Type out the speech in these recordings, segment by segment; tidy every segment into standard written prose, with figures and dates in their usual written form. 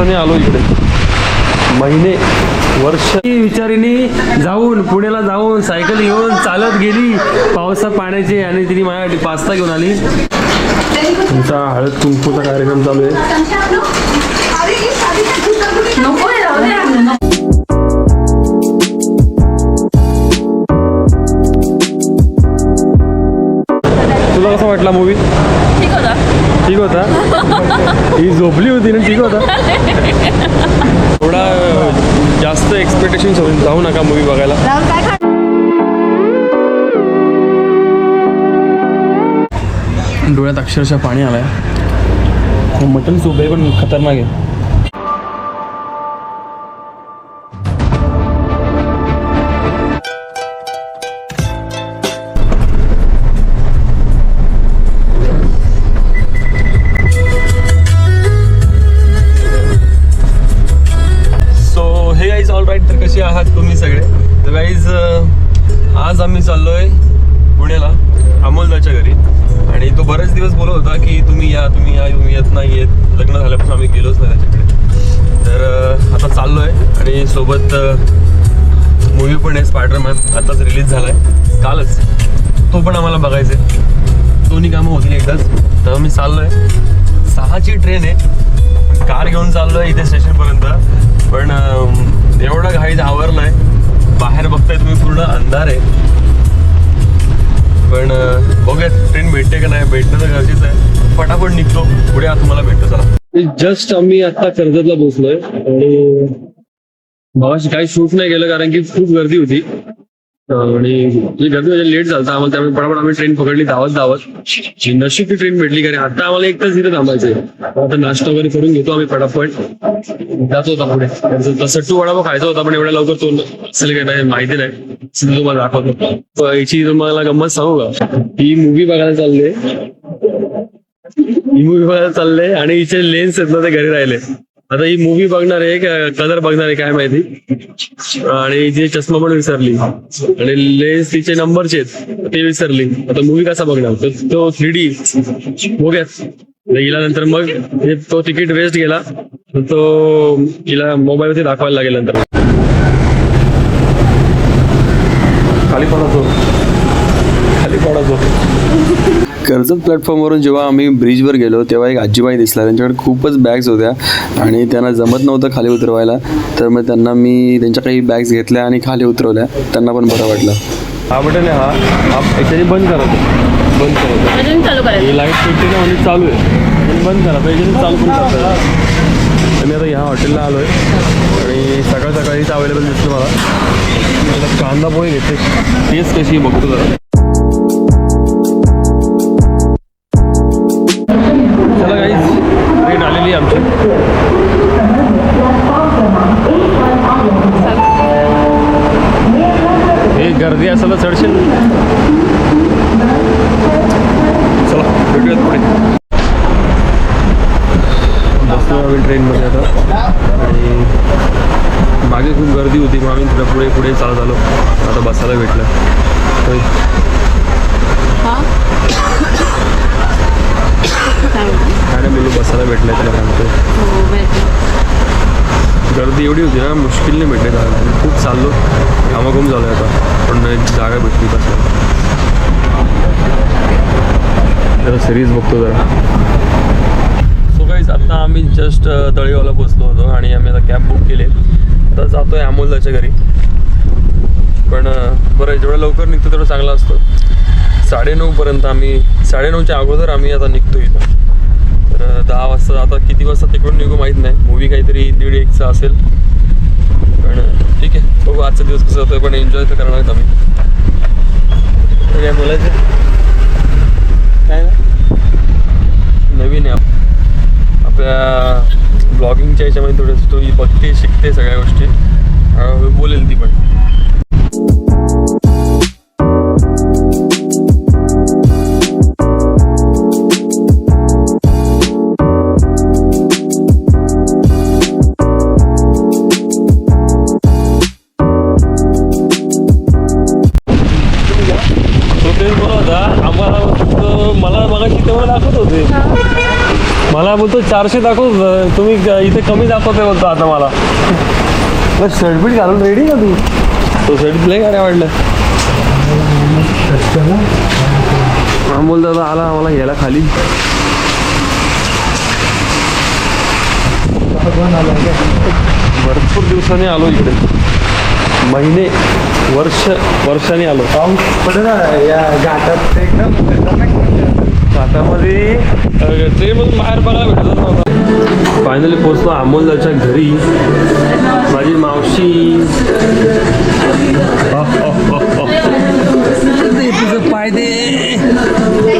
दिवसांनी आलो इकडे, महिने वर्ष. विचारिणी जाऊन पुण्याला जाऊन सायकल घेऊन चालत गेली पावसा पाण्याची आणि तिने माझ्यासाठी पास्ता घेऊन आली. तुमचा हळद कुंकूचा कार्यक्रम चालू आहे. तुला कसा वाटला मूवी? ठीक होता. ही झोपली होती ना, ठीक होता. थोडा जास्त एक्सपेक्टेशन जाऊ नका मूवी बघायला. डोळ्यात अक्षरशः पाणी आलाय. मटन सूप आहे पण खतरनाक आहे. तर कसे आहात तुम्ही सगळे? तर गाईज आज आम्ही चाललोय पुण्याला अमोलदाच्या घरी. आणि तो बरेच दिवस बोलत होता की तुम्ही या तुम्ही येत नाही येत. लग्न झाल्यापासून आम्ही गेलोच नाही त्याच्याकडे. तर आता चाललोय आणि सोबत मूवी पण आहे स्पायडरमॅन, आताच रिलीज झालाय कालच. तो पण आम्हाला बघायचा आहे. दोन्ही कामं होतील एकदाच. तर मी चाललोय. 6ची ट्रेन आहे. कार घेऊन चाललोय इथे स्टेशनपर्यंत. पण एवढा घाईत आवरलाय. बाहेर बघताय तुम्ही पूर्ण अंधार आहे. पण बघूया ट्रेन भेटते का नाही. भेटणं तर गरजेचं आहे. फटाफट निघतो. पुढे तुम्हाला भेटतो. चला. जस्ट आम्ही आता कर्जतला पोहोचलोय आणि भावाशी काही शूट नाही केलं कारण की खूप गर्दी होती. आणि गर्दी म्हणजे लेट झालं आम्हाला. त्यामुळे पटापट आम्ही ट्रेन पकडली धावत. नशीब ती ट्रेन भेटली कारण आता आम्हाला एक तास इथे थांबायचंय. आता नाश्ता वगैरे करून घेतो आम्ही पटापट. जात होता पुढे. सट्टू वडापाव खायचा होता पण एवढ्या लवकर तो असेल काय नाही माहिती नाही. तुम्हाला दाखवतो. याची तुम्हाला गंमत सांगू का? ही मूवी बघायला चालले आणि हिचे लेन्स आहेत ना ते घरी राहिले. आता ही मूवी बघणार आहे का कलर बघणार आहे काय माहिती. आणि हिचे चष्मा पण विसरली आणि लेन्स तिचे नंबरचे आहेत ते विसरली. आता मूवी कसा बघणार? तर तो 3D बघूयात. हिला नंतर मग तो तिकीट वेस्ट गेला तर तो हिला मोबाईलवरती दाखवायला लागेल नंतर. खाली पडायचो. कर्जत प्लॅटफॉर्मवरून जेव्हा आम्ही ब्रिजवर गेलो तेव्हा एक आजीबाई दिसला. त्यांच्याकडे खूपच बॅग्स होत्या आणि त्यांना जमत नव्हतं खाली उतरवायला. तर मग त्यांना मी त्यांच्या काही बॅग्स घेतल्या आणि खाली उतरवल्या. त्यांना पण बरं वाटलं. हा बटन आहे हा याच्याने बंद करायचं. ही लाईट पेटते ना म्हणजे चालू आहे. बंद करा पाहिजे चालू पण करता. मी आता ह्या हॉटेलला आलो आहे आणि सकाळीच अवेलेबल दिसलं मला. कांदा पोहे घेते. टेस्ट कशी बघतो जरा. चला गाईज ट्रेन आलेली आमची. हे गर्दी असेल तर चढशील. चला भेटूयात पुढे. बसलो आम्ही ट्रेनमध्ये आता आणि मागे खूप गर्दी होती मग आम्ही पुढे चालत आलो. आता बसायला भेटलं. काय बोलू बसायला भेटलंय त्याला सांगतोय. गर्दी एवढी होती ना मुश्किलने भेटले जागा. खूप चाललो घामाघूम झालो आता पण जागा भेटली बसायला. जरा सिरीज बघतो जरा. सो गाईज आता आम्ही जस्ट तळेगावला पोचलो होतो आणि आम्ही आता कॅब बुक केली. आता जातोय अमोलदाच्या घरी. पण बरं जेवढं लवकर निघतो तेवढं चांगलं असतं. 9:30पर्यंत आम्ही 9:30च्या अगोदर आम्ही आता निघतो इथं. तर 10 वाजता आता किती वाजता तिकडून निघू माहीत नाही. मूवी काहीतरी 1:30-1चा असेल. पण ठीक आहे बघू आजचा दिवस कसं होतोय. पण एन्जॉय तर करणार आहेत आम्ही. काय बोलायचं काय नवीन आहे आपल्या ब्लॉगिंगच्या याच्यामध्ये थोडंसं तो बघते शिकते सगळ्या गोष्टी. बोलेल ती पण. आम्हाला मला मगाशी तेव्हा दाखवत होते मला बोलतो 400 दाखव, तुम्ही इथे कमी दाखवते बोलतो आता मला. शर्टबीट घालून रेडी का तू? तो शर्ट लय गाड्या वाढलं. अमोल दादा आला आम्हाला घ्यायला खाली. भरपूर दिवसांनी आलो इकडे, महिने वर्षांनी आलो. पाऊस पडे ना या घाटात एकदम घाटामध्ये ते पण बाहेर बघायला भेटत नव्हतं. फायनली पोचलो अमोलदाच्या घरी. माझी मावशी तुझं पाय दे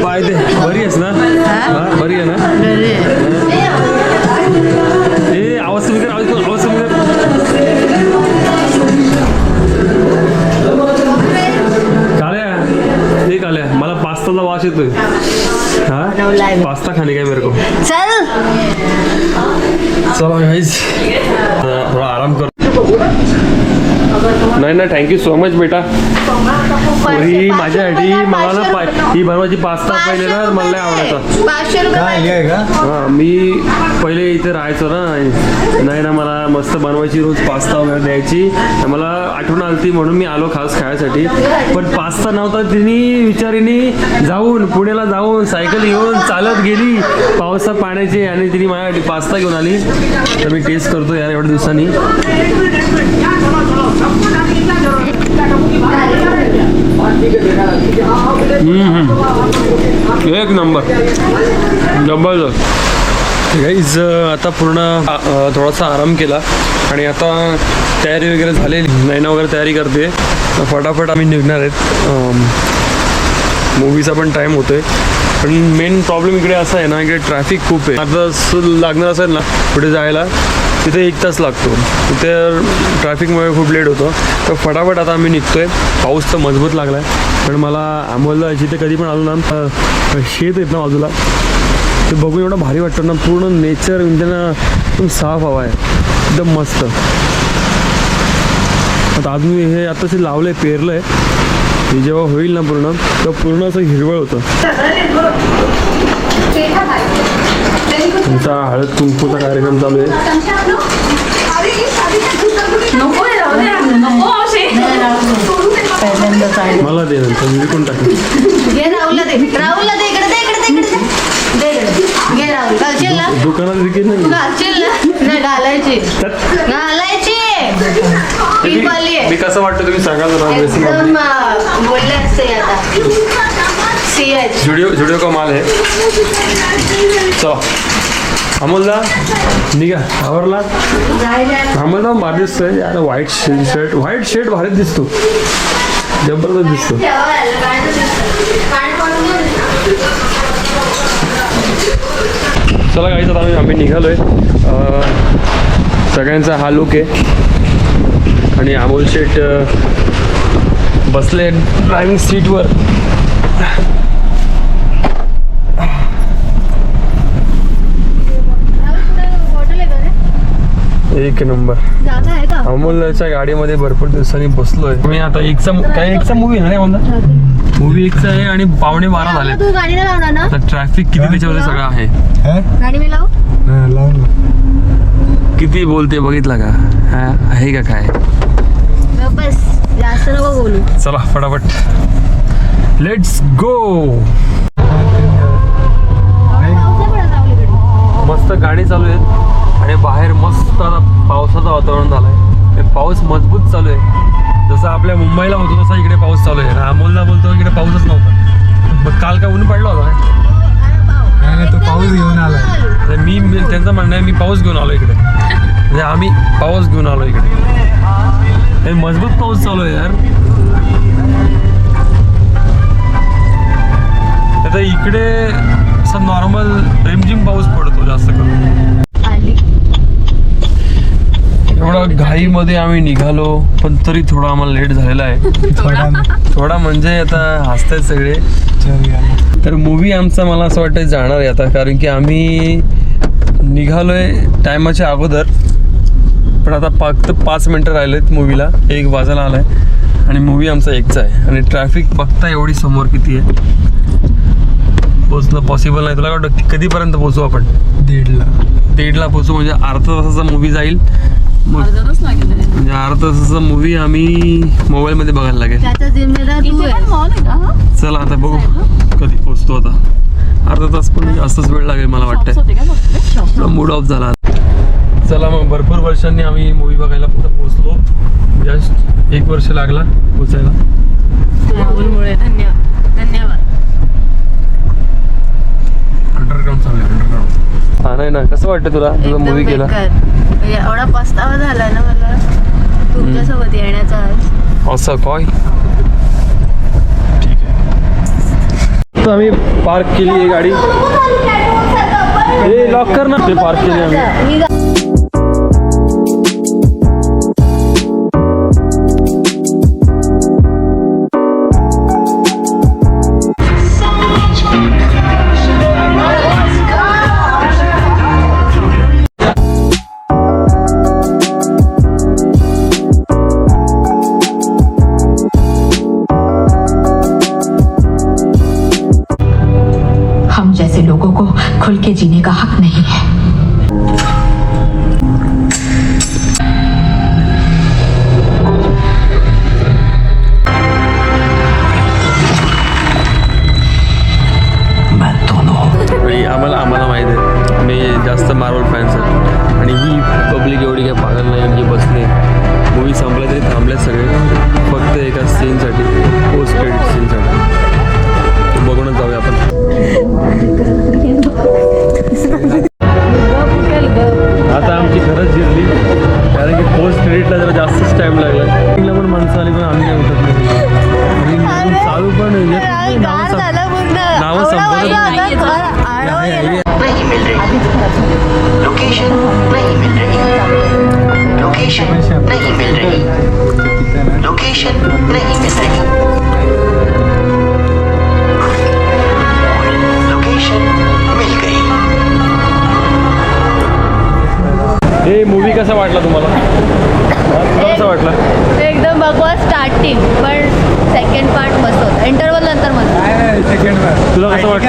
बरी आहेस ना? हा बरी आहे ना? ए आवाज कमी कर, आवाज कमी कर. काल्या मला पास्ताचा वास येतोय. हा पास्ता खाणे काय मेरे को. चला गाईज थोडा आराम कर. नाही ना थँक्यू सो मच बेटा. ही माझ्यासाठी मला ना ही बनवायची पास्ता पहिले ना मला लय आवडायचा. हां मी पहिले इथे राहायचो ना, नाही ना मला मस्त बनवायची रोज पास्ता वगैरे द्यायची. मला आठवण आली म्हणून मी आलो खास खायसाठी. पण पास्ता नव्हता. तिने विचारीने जाऊन पुण्याला जाऊन सायकल घेऊन चालत गेली पावसा पाण्याची आणि तिने माझ्यासाठी पास्ता घेऊन आली. तर मी टेस्ट करतो यार एवढ्या दिवसांनी. एक नंबर जबरदस्त. गाईज आता पूर्ण थोडासा आराम केला आणि आता तयारी वगैरे झालेली. नैना वगैरे तयारी करते. फटाफट आम्ही निघणार आहेत. मूवीचा पण टाईम होतोय. पण मेन प्रॉब्लेम इकडे असा आहे ना, इकडे ट्रॅफिक खूप आहे. आता लागणार असेल ना पुढे जायला तिथे 1 तास लागतो. तिथे ट्रॅफिकमुळे खूप लेट होतं. तर फटाफट आता आम्ही निघतोय. पाऊस तर मजबूत लागला आहे. पण मला अमोलला जिथे कधी पण आलो ना शेत येत ना बाजूला ते बघून एवढं भारी वाटतं ना. पूर्ण नेचर म्हणजे ना एकदम साफ हवा आहे, एकदम मस्त. आता अजून हे आताच लावलं आहे, पेरलं आहे. हे जेव्हा होईल ना पूर्ण तेव्हा पूर्ण असं हिरवळ होतं. तुमचा हळद कुंकूचा कार्यक्रम चालू आहे. मला दे नंतर मी विकून टाकेन. दुकानात विकेल मी कसं वाटतं तुम्ही सांगा जरा. जुडिओ का माल आहे. चला अमोलदा निघा आवरला. अमोलदा भारी दिसतोय यार. व्हाईट शर्ट भारीच दिसतो, जबरदस्त दिसतो. चला गाईज आता आम्ही निघालोय. सगळ्यांचा हा लुक आहे आणि अमोल शेट बसले ड्रायव्हिंग सीटवर. एक नंबर. अमोलच्या गाडीमध्ये भरपूर दिवसांनी बसलोय मी. आता एकचा मूवी आहे ना, मूवी एकचा आहे आणि 11:15 झाले. ट्रॅफिक किती त्याच्यामध्ये सगळं आहे. किती बोलते बघितला का? आहे का काय? जास्त नको बोलू. चला फटाफट लेट्स गो. मस्त गाडी चालू आहे आणि बाहेर मस्त आता पावसाचं वातावरण झालंय. पाऊस मजबूत चालू आहे. जसं आपल्या मुंबईला होतो तसा इकडे पाऊस चालू आहे. अमोलला बोलतो इकडे पाऊसच नव्हता. मग काल काय ऊन पडला होता? नाही तो पाऊस घेऊन आला. मी त्यांचं म्हणणं आहे मी पाऊस घेऊन आलो इकडे. म्हणजे आम्ही पाऊस घेऊन आलो इकडे. मजबूत पाऊस चालू आहे यार. आता इकडे असं नॉर्मल रिमझिम पाऊस पडतो जास्त करून. एवढा घाईमध्ये आम्ही निघालो पण तरी थोडा आम्हाला लेट झालेला आहे. थोडा म्हणजे आता हसतायत सगळे. तर मूवी आमचा मला असं वाटतं जाणार आहे आता, कारण की आम्ही निघालोय टायमाच्या अगोदर. पण आता फक्त 5 मिनटं राहिलेत मूवीला. 1 वाजायला आलाय आणि मूवी आमचा 1चा आहे. आणि ट्रॅफिक बघता एवढी समोर किती आहे. पोहोचणं पॉसिबल नाही. तुला काय वाटतं कधीपर्यंत पोहोचू आपण? 1:30ला पोहोचू. म्हणजे अर्धा तासाचा मूवी जाईल. मग म्हणजे अर्धा तासाचा मूवी आम्ही मोबाईलमध्ये बघायला लागेल. चला आता बघू कधी पोहोचतो. आता अर्धा तास पण जास्तच वेळ लागेल मला वाटतंय. मूड ऑफ झाला. चला मग भरपूर वर्षांनी आम्ही मूवी बघायला पोहोचलो. जस्ट 1 वर्ष लागला पोचायला. धन्यवाद. अंडरग्राऊंड चाललंय अंडरग्राऊंड. हा नाही ना. कसं वाटतं तुला तुझा मूवी केला? एवढा पस्तावा झाला ना मला तुमच्यासोबत येण्याचा आज. असं काय? ठीक आहे. आम्ही पार्क केली आहे गाडी. हे लॉक कर ना. ते पार्क केली आम्ही. हम जैसे लोगों को खुल के जीने का हक नहीं है. आणि आम्हाला माहीत आहे मी जास्त मार्वल फॅन्स आहे आणि ही पब्लिक एवढी काय पागल नाही की बसले. मूवी संपल्या तरी थांबले सगळे फक्त एका सीनसाठी, पोस्ट क्रेडिट सीनसाठी. बघूनच जाऊया आपण. आता आमची खरंच जिरली कारण की पोस्ट क्रेडिटला जरा जास्तच टाइम लागला. पण माणसं आली पण आम्ही काय उठत नाही. आणि चालू पण नावं संपत नहीं मिल रही, लोकेशन नहीं मिल रही, लोकेशन नहीं मिल रही, लोकेशन नहीं मिल रही, लोकेशन मिल गई. हे मूवी कसा वाटला तुम्हाला? कसा वाटला? एकदम बघवा स्टार्टिंग पण सेकंड पार्ट मस्त होता. इंटरव्हल नंतर मस्त. तुला कसं वाटतं?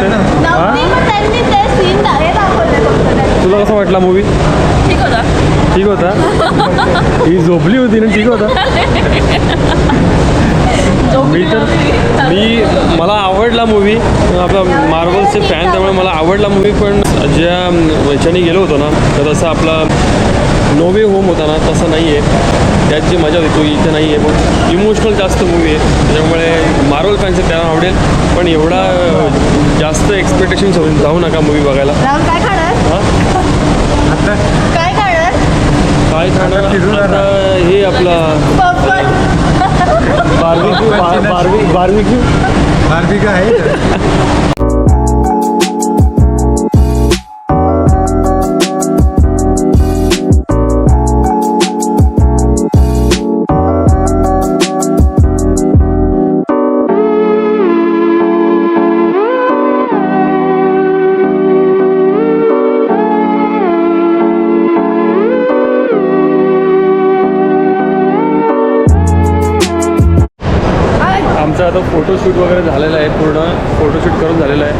त्यांनी ते सीन दाखवले फक्त. तुला कसं वाटला मूवी? ठीक होता. ठीक होता. ही झोपली होती ना. ठीक होता. मला आवडला मूवी. आपला मार्वलचे फॅन त्यामुळे मला आवडला मूवी. पण ज्या ह्याच्याने गेलो होतो ना तर तसं आपला नो वे होम होता ना तसं नाही आहे. त्यात जी मजा होती तो इथे नाही आहे. पण इमोशनल जास्त मूवी आहे त्याच्यामुळे मार्वल फॅन्स त्यांना आवडेल. पण एवढा जास्त एक्सपेक्टेशन्स होऊन जाऊ नका मूवी बघायला. राहुल काय खाणार? काय खाणार? काय खाणार आता? हे आपला बार्बिक्यू आहे. आमचं आता फोटोशूट वगैरे झालेलं आहे. पूर्ण फोटोशूट करून झालेलं आहे.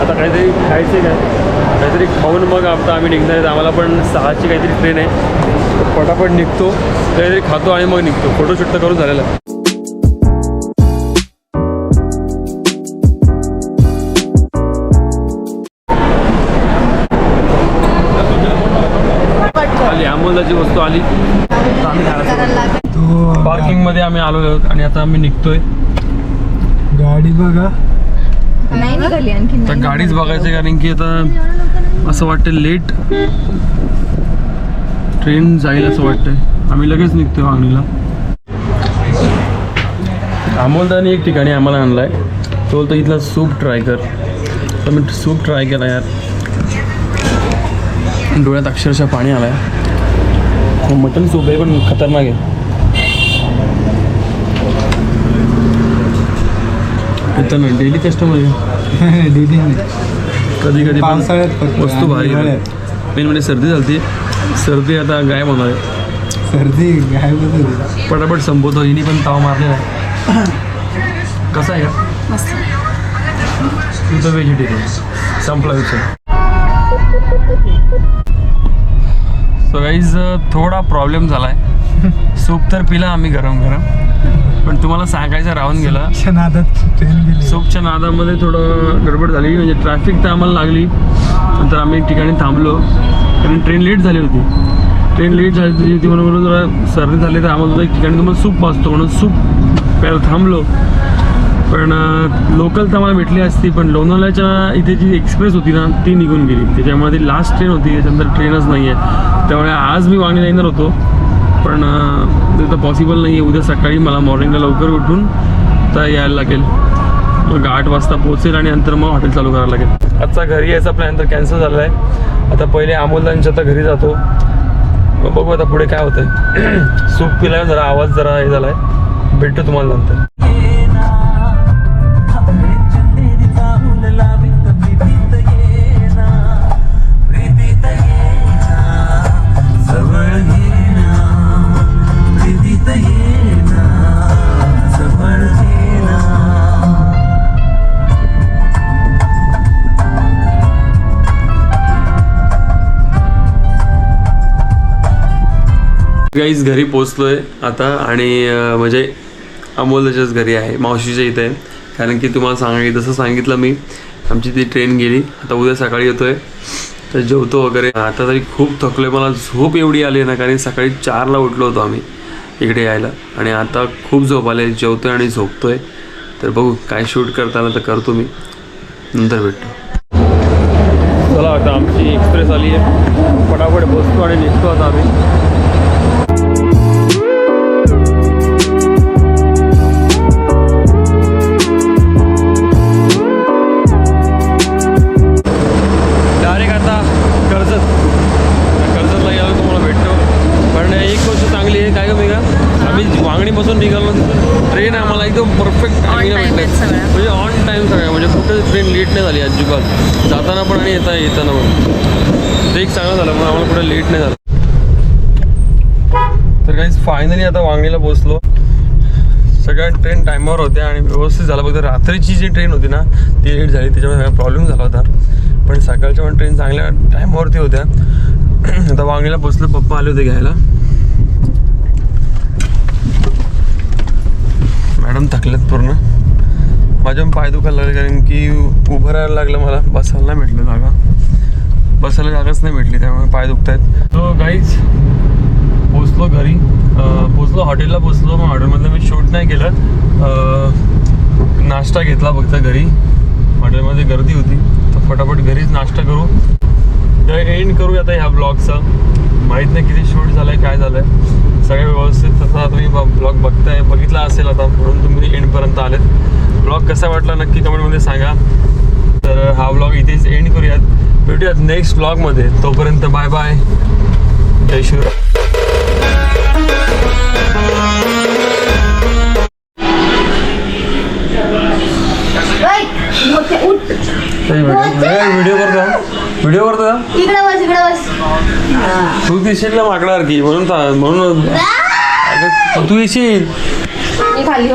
आता काहीतरी खायचे काहीतरी खाऊन मग आता आम्ही निघणार आहेत. आम्हाला पण 6ची काहीतरी ट्रेन आहे. पटापट निघतो काहीतरी खातो आणि मग निघतो. फोटोशूट तर करून झालेलं आहे. आली अमोलाची वस्तू आली. पार्किंगमध्ये आम्ही आलो आहोत आणि आता आम्ही निघतोय. गाडी बघा. नाही निघाली आणखी. तर गाडीच बघायचं कारण की आता असं वाटतं लेट ट्रेन जाईल असं वाटतंय. आम्ही लगेच निघतोय वांगणीला. अमोलदाने एक ठिकाणी आम्हाला आणलाय. तो बोलतो इथला सूप ट्राय कर. तर मी सूप ट्राय केला यार. डोळ्यात अक्षरशः पाणी आलाय. मटन सूप आहे पण खतरनाक आहे. येतं ना डेली कस्टमर आहे. डेली कधी कधी पावसाळ्यात फक्त वस्तू भारी हिवाळ्यात. मेन म्हणजे सर्दी झाली. सर्दी आता गायब होणार आहे. सर्दी गायब होती. पटापट संपवतो. हिनी पण ताव मारलेला आहे. कसा आहे का? मस्त. तू तर व्हेजिटेरियन. संपला विषय. सो गाईज थोडा प्रॉब्लेम झाला आहे. सूप तर पिला आम्ही गरम गरम, पण तुम्हाला सांगायचं राहून गेला. ट्रेन गेली. सूपच्या नादामध्ये थोडं गडबड झाली. म्हणजे ट्रॅफिक तर आम्हाला लागली. नंतर आम्ही एक ठिकाणी थांबलो कारण ट्रेन लेट झाली होती. ट्रेन लेट झाली होती म्हणून जरा सर्दी झाली, तर आम्हाला एक ठिकाणी तुम्हाला सूप पाचतो म्हणून सूप प्यायला थांबलो. पण लोकल तर आम्हाला भेटली असती, पण लोणावळ्याच्या इथे जी एक्सप्रेस होती ना ती निघून गेली. त्याच्यामध्ये ती लास्ट ट्रेन होती, त्याच्यानंतर ट्रेनच नाही आहे. त्यामुळे आज मी वांगणीला येणार होतो, पण ते तर पॉसिबल नाही आहे. उद्या सकाळी मला मॉर्निंगला लवकर उठून तर यायला लागेल. मग 8 वाजता पोहोचेल आणि नंतर मग हॉटेल चालू करायला लागेल. आजचा घरी यायचा प्लॅन तर कॅन्सल झाला आहे. आता पहिले अमोलदांच्या आता घरी जातो, मग बघू आता पुढे काय होतं आहे. सूप पिलाय, जरा आवाज जरा हे झाला आहे. भेटतो तुम्हाला नंतर. गाईज घरी पोचलोय आता आणि म्हणजे अमोलच्याच घरी आहे, मावशीच्या इथे आहे. कारण की तुम्हाला जसं सांगितलं मी, आमची ती ट्रेन गेली. आता उद्या सकाळी येतोय तर जेवतो वगैरे. आता तरी खूप थकलोय, मला झोप एवढी आली ना, कारण सकाळी 4ला उठलो होतो आम्ही इकडे यायला आणि आता खूप झोप आले. जेवतोय आणि झोपतोय. तर बघू काय शूट करता आलं तर करतो मी, नंतर भेटतो. चला आता आमची एक्सप्रेस आली आहे, फटाफट बसतो आणि निघतो आता आम्ही. डायरेक्ट आता कर्जतला गेलो तुम्हाला भेटतो. पण एक गोष्ट चांगली आहे काय का आम्ही वांगणीपासून निघालो, ट्रेन आम्हाला एकदम परफेक्ट टायमिंगला भेटले. म्हणजे ऑन टाईम सगळ्या, म्हणजे कुठे ट्रेन लेट नाही झाली अजिबात, जाताना पण आणि येताना पण. ते एक चांगलं झालं, पण आम्हाला कुठे लेट नाही झालं. तर काहीच फायनली आता वांगणीला पोचलो. सगळ्या ट्रेन टायमावर होत्या आणि व्यवस्थित झालं. फक्त रात्रीची जी ट्रेन होती ना ती लेट झाली, त्याच्यामुळे सगळा प्रॉब्लेम झाला होता. पण सकाळच्या पण ट्रेन चांगल्या टायमावरती होत्या. आता वांगणीला पोचलो, पप्पा आले होते घ्यायला. मॅडम थकल्यात पूर्ण. माझ्या पाय दुखायला लागले कारण की उभं राहायला लागलं, मला बसायला नाही भेटलं जागा. बसायला जागाच नाही भेटली, त्यामुळे पाय दुखत आहेत. तो गाईज पोचलो घरी, पोचलो हॉटेलला पोचलो. मग हॉटेलमधलं मी शूट नाही केलं, नाश्ता घेतला फक्त घरी. हॉटेलमध्ये गर्दी होती तर फटाफट घरीच नाश्ता करू. तर एंड करू आता ह्या ब्लॉगचं. माहीत नाही किती शूट झालं आहे, काय झालं आहे, सगळं व्यवस्थित. आता तुम्ही ब्लॉग बघितला असेल आता, म्हणून तुम्ही एंडपर्यंत आलेत. ब्लॉग कसा वाटला नक्की कमेंटमध्ये सांगा. तर हा ब्लॉग इथेच एंड करूयात. भेटूयात नेक्स्ट ब्लॉगमध्ये. तोपर्यंत बाय बाय, जय शिवराय. व्हिडिओ करतो तू दिसेल ना माकडासारखी, म्हणून तू येशील. खाली